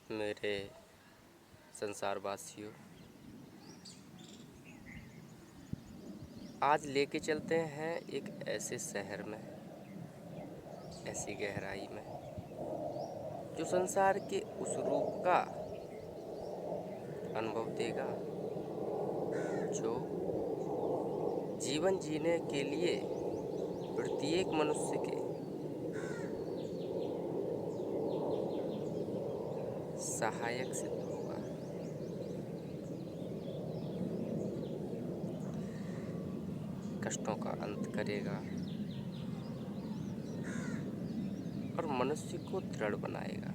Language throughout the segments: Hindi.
मेरे संसारवासियों, आज लेके चलते हैं एक ऐसे शहर में, ऐसी गहराई में, जो संसार के उस रूप का अनुभव देगा जो जीवन जीने के लिए प्रत्येक मनुष्य के सहायक सिद्ध होगा। कष्टों का अंत करेगा और मनुष्य को दृढ़ बनाएगा,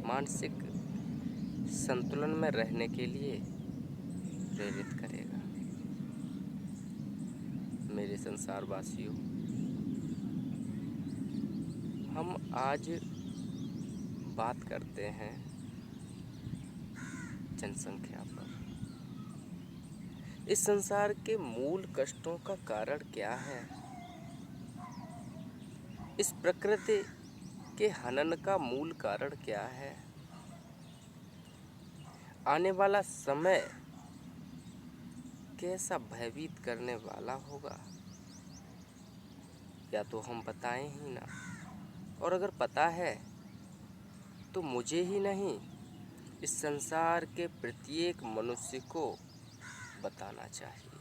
मानसिक संतुलन में रहने के लिए प्रेरित करेगा। मेरे संसारवासियों, हम आज बात करते हैं जनसंख्या पर। इस संसार के मूल कष्टों का कारण क्या है? इस प्रकृति के हनन का मूल कारण क्या है? आने वाला समय कैसा भयभीत करने वाला होगा, या तो हम बताएं ही ना, और अगर पता है तो मुझे ही नहीं, इस संसार के प्रत्येक मनुष्य को बताना चाहिए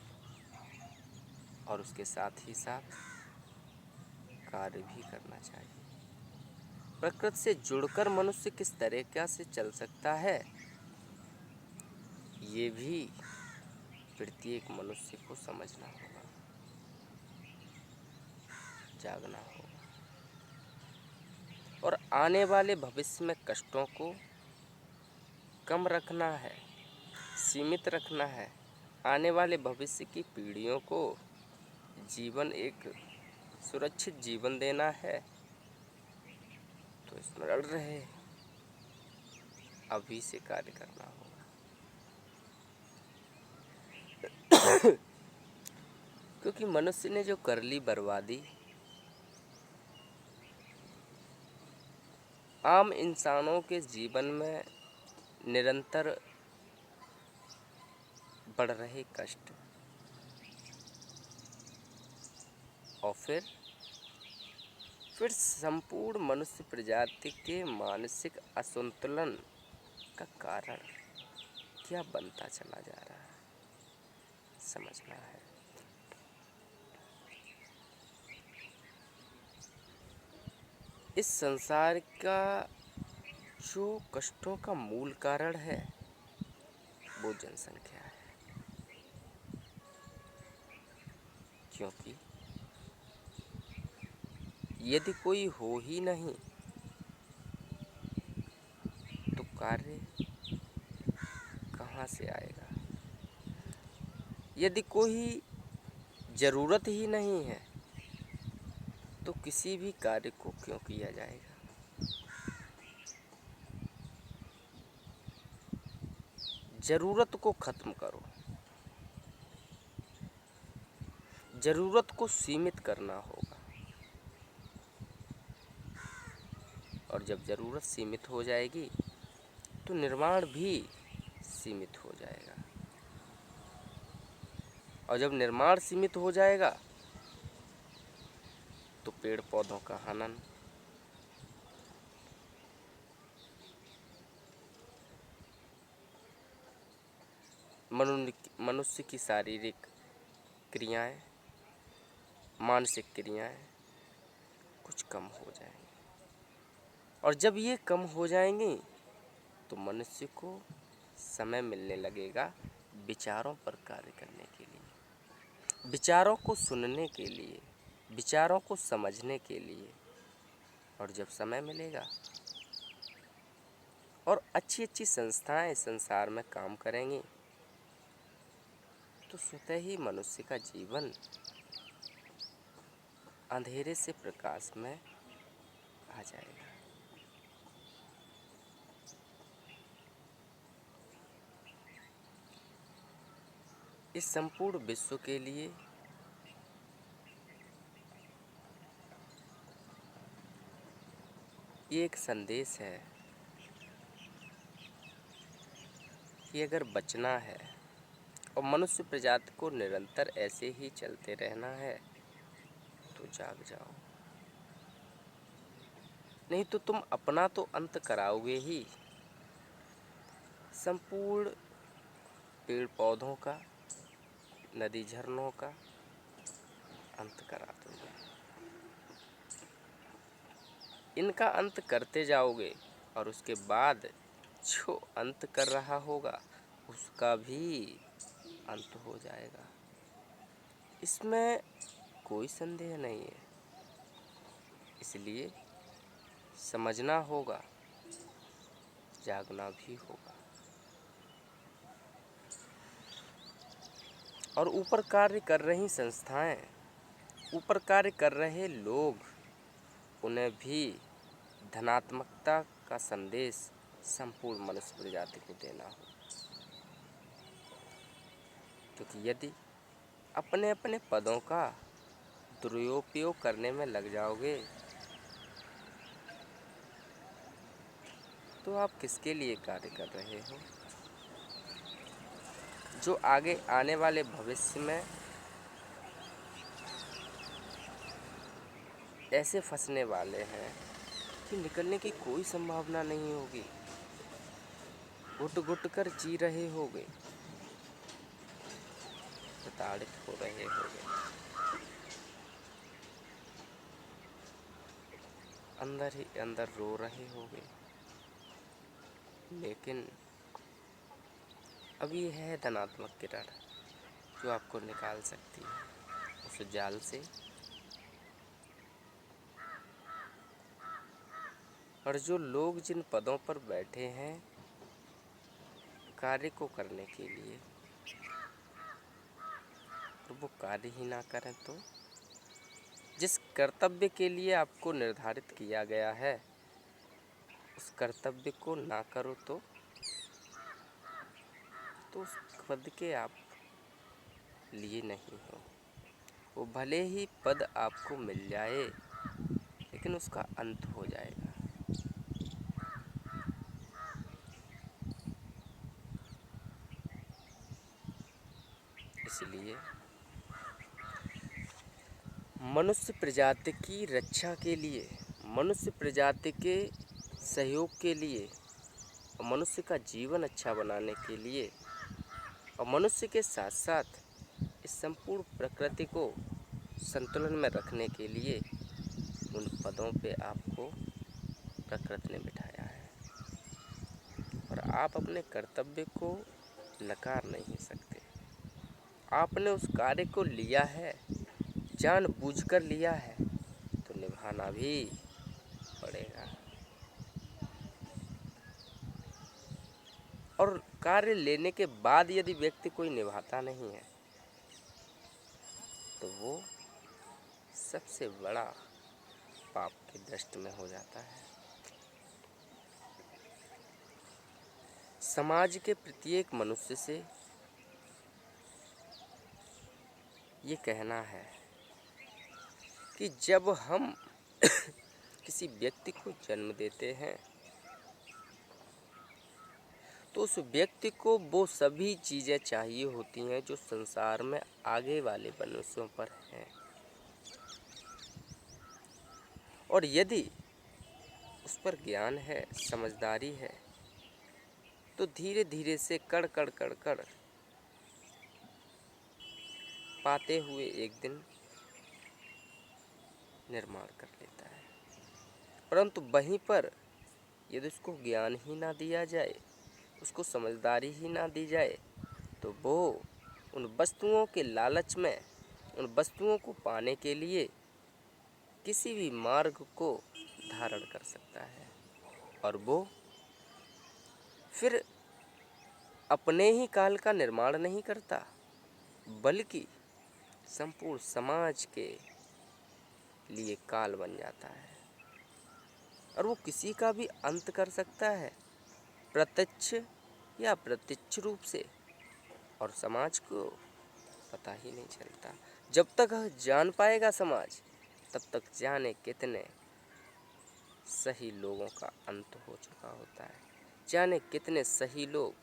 और उसके साथ ही साथ कार्य भी करना चाहिए। प्रकृति से जुड़कर मनुष्य किस तरीक़ा से चल सकता है, ये भी प्रत्येक मनुष्य को समझना होगा, जागना होगा और आने वाले भविष्य में कष्टों को कम रखना है, सीमित रखना है। आने वाले भविष्य की पीढ़ियों को जीवन एक सुरक्षित जीवन देना है, तो स्मरण रहे, अभी से कार्य करना होगा। क्योंकि मनुष्य ने जो कर ली बर्बादी, आम इंसानों के जीवन में निरंतर बढ़ रहे कष्ट और फिर संपूर्ण मनुष्य प्रजाति के मानसिक असंतुलन का कारण क्या बनता चला जा रहा है, समझना है। इस संसार का जो कष्टों का मूल कारण है वो जनसंख्या है, क्योंकि यदि कोई हो ही नहीं तो कार्य कहाँ से आएगा? यदि कोई ज़रूरत ही नहीं है तो किसी भी कार्य को क्यों किया जाएगा? ज़रूरत को ख़त्म करो, ज़रूरत को सीमित करना होगा, और जब ज़रूरत सीमित हो जाएगी तो निर्माण भी सीमित हो जाएगा, और जब निर्माण सीमित हो जाएगा तो पेड़ पौधों का हनन, मनुष्य की शारीरिक क्रियाएं, मानसिक क्रियाएं कुछ कम हो जाएंगी, और जब ये कम हो जाएंगी तो मनुष्य को समय मिलने लगेगा विचारों पर कार्य करने के लिए, विचारों को सुनने के लिए, विचारों को समझने के लिए। और जब समय मिलेगा और अच्छी अच्छी संस्थाएं संसार में काम करेंगी तो स्वतः ही मनुष्य का जीवन अंधेरे से प्रकाश में आ जाएगा। इस संपूर्ण विश्व के लिए ये एक संदेश है कि अगर बचना है और मनुष्य प्रजाति को निरंतर ऐसे ही चलते रहना है तो जाग जाओ, नहीं तो तुम अपना तो अंत कराओगे ही, संपूर्ण पेड़ पौधों का, नदी झरनों का अंत करा दोगे। इनका अंत करते जाओगे और उसके बाद जो अंत कर रहा होगा उसका भी अंत हो जाएगा, इसमें कोई संदेह नहीं है। इसलिए समझना होगा, जागना भी होगा। और ऊपर कार्य कर रही संस्थाएं, ऊपर कार्य कर रहे लोग, उन्हें भी धनात्मकता का संदेश संपूर्ण मनुष्य प्रजाति को देना हो, क्योंकि यदि अपने अपने पदों का दुरुपयोग करने में लग जाओगे तो आप किसके लिए कार्य कर रहे हो? जो आगे आने वाले भविष्य में ऐसे फंसने वाले हैं कि निकलने की कोई संभावना नहीं होगी, घुट घुट कर जी रहे होगे, प्रताड़ित हो रहे होगे, अंदर ही अंदर रो रहे होगे, लेकिन अब ये है धनात्मक किरण जो आपको निकाल सकती है उस जाल से। और जो लोग जिन पदों पर बैठे हैं कार्य को करने के लिए, और वो कार्य ही ना करें तो, जिस कर्तव्य के लिए आपको निर्धारित किया गया है उस कर्तव्य को ना करो तो उस पद के आप लिए नहीं हो। वो भले ही पद आपको मिल जाए लेकिन उसका अंत हो जाएगा। इसलिए मनुष्य प्रजाति की रक्षा के लिए, मनुष्य प्रजाति के सहयोग के लिए, और मनुष्य का जीवन अच्छा बनाने के लिए, और मनुष्य के साथ साथ इस संपूर्ण प्रकृति को संतुलन में रखने के लिए उन पदों पे आपको प्रकृति ने बिठाया है, और आप अपने कर्तव्य को नकार नहीं सकते। आपने उस कार्य को लिया है, जानबूझकर लिया है, तो निभाना भी पड़ेगा। और कार्य लेने के बाद यदि व्यक्ति कोई निभाता नहीं है तो वो सबसे बड़ा पाप की दृष्टि में हो जाता है। समाज के प्रत्येक मनुष्य से ये कहना है कि जब हम किसी व्यक्ति को जन्म देते हैं तो उस व्यक्ति को वो सभी चीज़ें चाहिए होती हैं जो संसार में आगे वाले मनुष्यों पर हैं, और यदि उस पर ज्ञान है, समझदारी है, तो धीरे धीरे से कड़ कड़ कड़ कड़ पाते हुए एक दिन निर्माण कर लेता है। परंतु वहीं पर यदि उसको ज्ञान ही ना दिया जाए, उसको समझदारी ही ना दी जाए, तो वो उन वस्तुओं के लालच में, उन वस्तुओं को पाने के लिए किसी भी मार्ग को धारण कर सकता है, और वो फिर अपने ही काल का निर्माण नहीं करता बल्कि संपूर्ण समाज के लिए काल बन जाता है, और वो किसी का भी अंत कर सकता है प्रत्यक्ष या अप्रत्यक्ष रूप से, और समाज को पता ही नहीं चलता। जब तक जान पाएगा समाज तब तक जाने कितने सही लोगों का अंत हो चुका होता है, जाने कितने सही लोग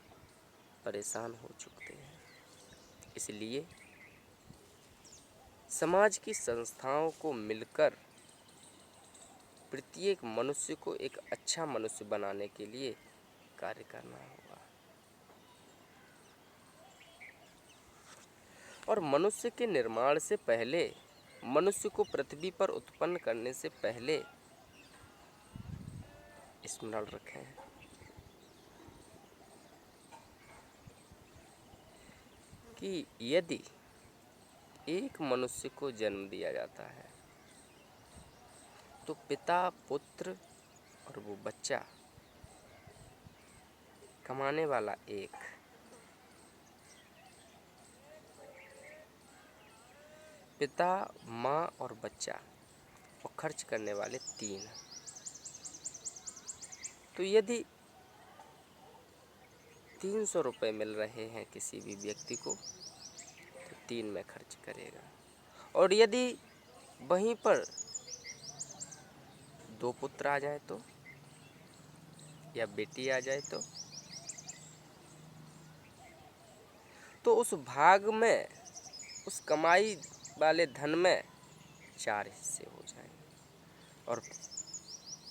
परेशान हो चुके हैं। इसलिए समाज की संस्थाओं को मिलकर प्रत्येक मनुष्य को एक अच्छा मनुष्य बनाने के लिए कार्य करना होगा। और मनुष्य के निर्माण से पहले, मनुष्य को पृथ्वी पर उत्पन्न करने से पहले स्मरण रखें कि यदि एक मनुष्य को जन्म दिया जाता है तो पिता, पुत्र और वो बच्चा कमाने वाला एक, पिता, माँ और बच्चा और खर्च करने वाले 3। तो यदि 300 रुपये मिल रहे हैं किसी भी व्यक्ति को तो 3 में खर्च करेगा। और यदि वहीं पर 2 पुत्र आ जाए तो, या बेटी आ जाए तो उस भाग में, उस कमाई वाले धन में 4 हिस्से हो जाएंगे।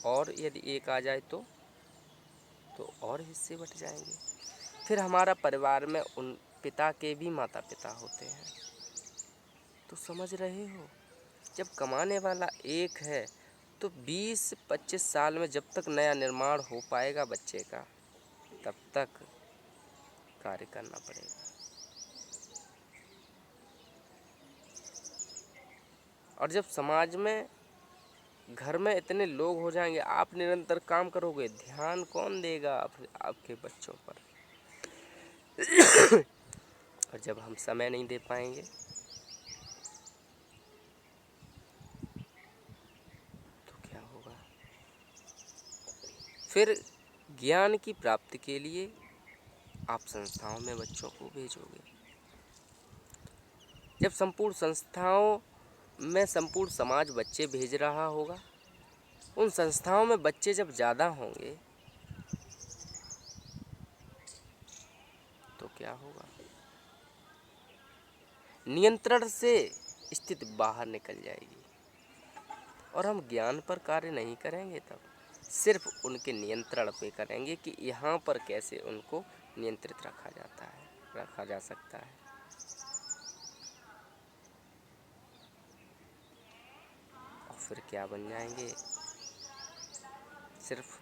और यदि एक आ जाए तो और हिस्से बट जाएंगे। फिर हमारा परिवार में उन पिता के भी माता पिता होते हैं। तो समझ रहे हो, जब कमाने वाला एक है तो 20-25 साल में जब तक नया निर्माण हो पाएगा बच्चे का, तब तक कार्य करना पड़ेगा। और जब समाज में, घर में इतने लोग हो जाएंगे, आप निरंतर काम करोगे, ध्यान कौन देगा आपके बच्चों पर? और जब हम समय नहीं दे पाएंगे तो क्या होगा? फिर ज्ञान की प्राप्ति के लिए आप संस्थाओं में बच्चों को भेजोगे। जब संपूर्ण संस्थाओं में संपूर्ण समाज बच्चे भेज रहा होगा, उन संस्थाओं में बच्चे जब ज़्यादा होंगे तो क्या होगा? नियंत्रण से स्थिति बाहर निकल जाएगी और हम ज्ञान पर कार्य नहीं करेंगे। तब सिर्फ उनके नियंत्रण पे करेंगे कि यहाँ पर कैसे उनको नियंत्रित रखा जा सकता है। और फिर क्या बन जाएंगे? सिर्फ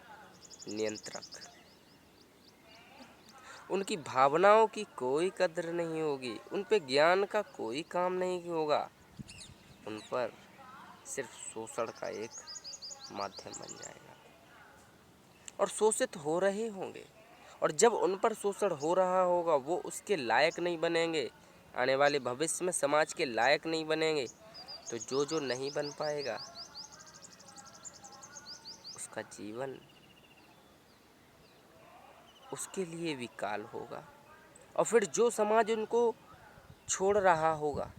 नियंत्रक। उनकी भावनाओं की कोई कदर नहीं होगी, उन पे ज्ञान का कोई काम नहीं होगा, उन पर सिर्फ शोषण का एक माध्यम बन जाएगा। और शोषित हो रहे होंगे, और जब उन पर शोषण हो रहा होगा वो उसके लायक नहीं बनेंगे, आने वाले भविष्य में समाज के लायक नहीं बनेंगे, तो जो नहीं बन पाएगा उसका जीवन उसके लिए भी काल होगा। और फिर जो समाज उनको छोड़ रहा होगा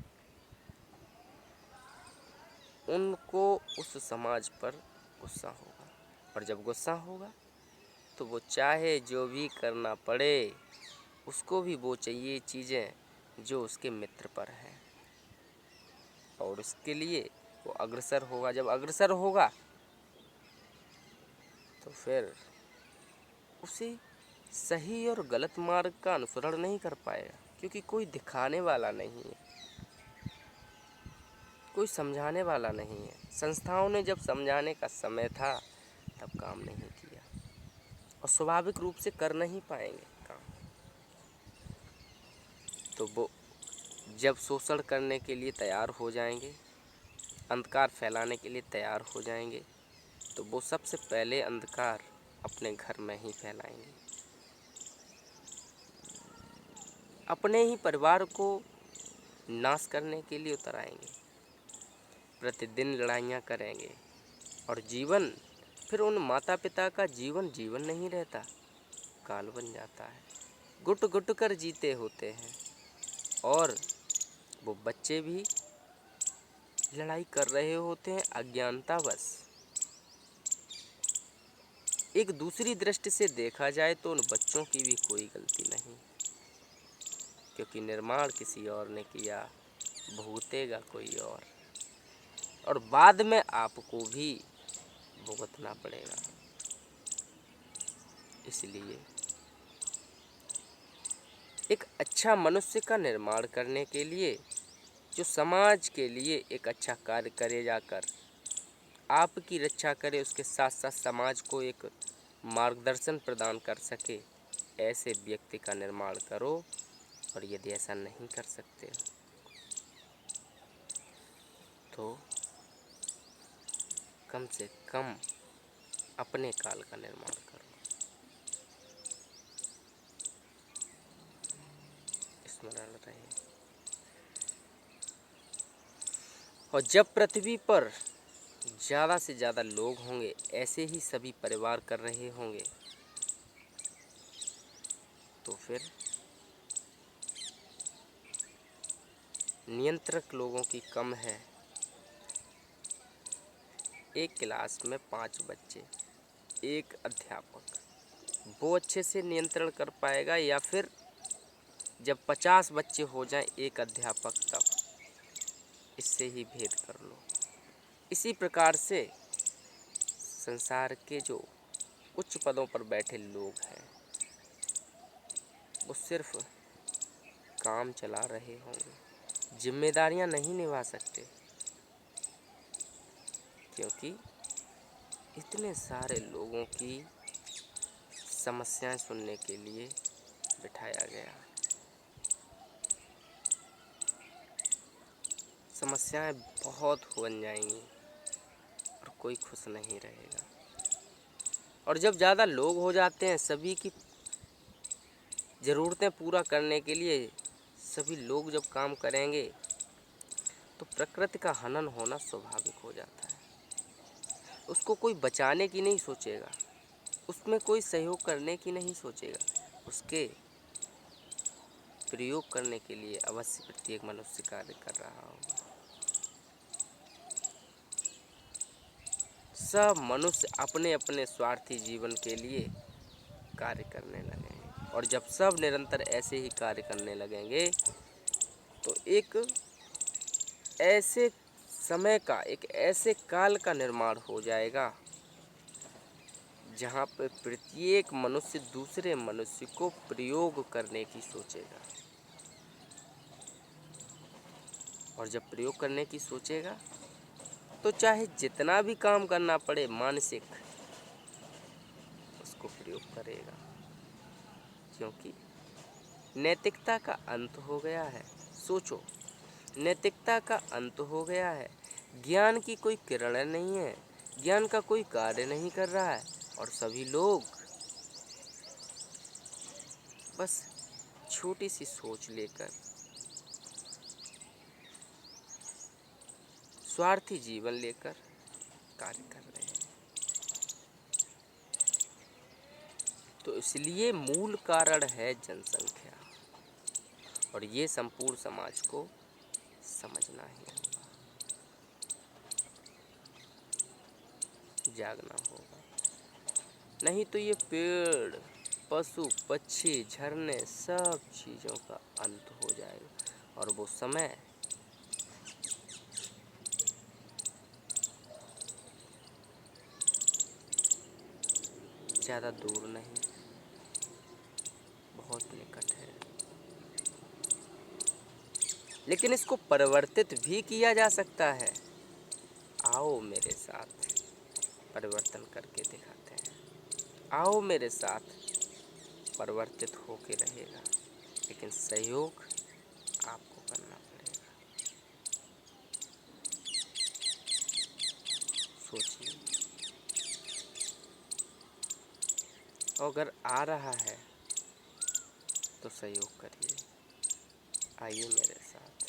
उनको उस समाज पर गुस्सा होगा। और जब गुस्सा होगा तो वो चाहे जो भी करना पड़े, उसको भी वो चाहिए चीज़ें जो उसके मित्र पर हैं, और उसके लिए वो अग्रसर होगा। जब अग्रसर होगा तो फिर उसे सही और गलत मार्ग का अनुसरण नहीं कर पाएगा, क्योंकि कोई दिखाने वाला नहीं है, कोई समझाने वाला नहीं है। संस्थाओं ने जब समझाने का समय था तब काम नहीं किया, और स्वाभाविक रूप से कर नहीं पाएंगे काम। तो वो जब शोषण करने के लिए तैयार हो जाएंगे, अंधकार फैलाने के लिए तैयार हो जाएंगे, तो वो सबसे पहले अंधकार अपने घर में ही फैलाएंगे, अपने ही परिवार को नाश करने के लिए उतर आएंगे, प्रतिदिन लड़ाइयाँ करेंगे, और जीवन फिर उन माता पिता का जीवन नहीं रहता, काल बन जाता है। घुट घुट कर जीते होते हैं, और वो बच्चे भी लड़ाई कर रहे होते हैं अज्ञानतावश। एक दूसरी दृष्टि से देखा जाए तो उन बच्चों की भी कोई गलती नहीं, क्योंकि निर्माण किसी और ने किया, भुगतेगा कोई और बाद में आपको भी भुगतना पड़ेगा। इसलिए एक अच्छा मनुष्य का निर्माण करने के लिए, जो समाज के लिए एक अच्छा कार्य करे, जाकर आपकी रक्षा करे, उसके साथ साथ समाज को एक मार्गदर्शन प्रदान कर सके, ऐसे व्यक्ति का निर्माण करो। और यदि ऐसा नहीं कर सकते तो कम से कम अपने काल का निर्माण करो। स्मरण रहे। और जब पृथ्वी पर ज़्यादा से ज़्यादा लोग होंगे, ऐसे ही सभी परिवार कर रहे होंगे, तो फिर नियंत्रक लोगों की कम है। एक क्लास में 5 बच्चे, एक अध्यापक, वो अच्छे से नियंत्रण कर पाएगा, या फिर जब 50 बच्चे हो जाएं एक अध्यापक, तब? इससे ही भेद कर लो। इसी प्रकार से संसार के जो उच्च पदों पर बैठे लोग हैं, वो सिर्फ काम चला रहे होंगे, जिम्मेदारियां नहीं निभा सकते, क्योंकि इतने सारे लोगों की समस्याएं सुनने के लिए बिठाया गया। समस्याएं बहुत बन जाएंगी और कोई खुश नहीं रहेगा। और जब ज़्यादा लोग हो जाते हैं, सभी की ज़रूरतें पूरा करने के लिए सभी लोग जब काम करेंगे, तो प्रकृति का हनन होना स्वाभाविक हो जाता है। उसको कोई बचाने की नहीं सोचेगा, उसमें कोई सहयोग करने की नहीं सोचेगा, उसके प्रयोग करने के लिए अवश्य प्रत्येक मनुष्य कार्य कर रहा होगा। सब मनुष्य अपने अपने स्वार्थी जीवन के लिए कार्य करने लगेंगे। और जब सब निरंतर ऐसे ही कार्य करने लगेंगे, तो एक ऐसे समय का, एक ऐसे काल का निर्माण हो जाएगा, जहाँ पर प्रत्येक मनुष्य दूसरे मनुष्य को प्रयोग करने की सोचेगा। और जब प्रयोग करने की सोचेगा, तो चाहे जितना भी काम करना पड़े मानसिक, उसको प्रयोग करेगा, क्योंकि नैतिकता का अंत हो गया है। सोचो, नैतिकता का अंत हो गया है। ज्ञान की कोई किरण नहीं है, ज्ञान का कोई कार्य नहीं कर रहा है, और सभी लोग बस छोटी सी सोच लेकर स्वार्थी जीवन लेकर कार्य कर रहे हैं। तो इसलिए मूल कारण है जनसंख्या, और ये संपूर्ण समाज को समझना ही होगा, जागना होगा। नहीं तो ये पेड़, पशु, पक्षी, झरने, सब चीज़ों का अंत हो जाएगा, और वो समय ज़्यादा दूर नहीं, बहुत निकट है। लेकिन इसको परिवर्तित भी किया जा सकता है। आओ मेरे साथ, परिवर्तन करके दिखाते हैं। आओ मेरे साथ, परिवर्तित होके रहेगा, लेकिन सहयोग आपको करना पड़ेगा। सोचिए, अगर आ रहा है तो सहयोग करिए। आइए मेरे साथ।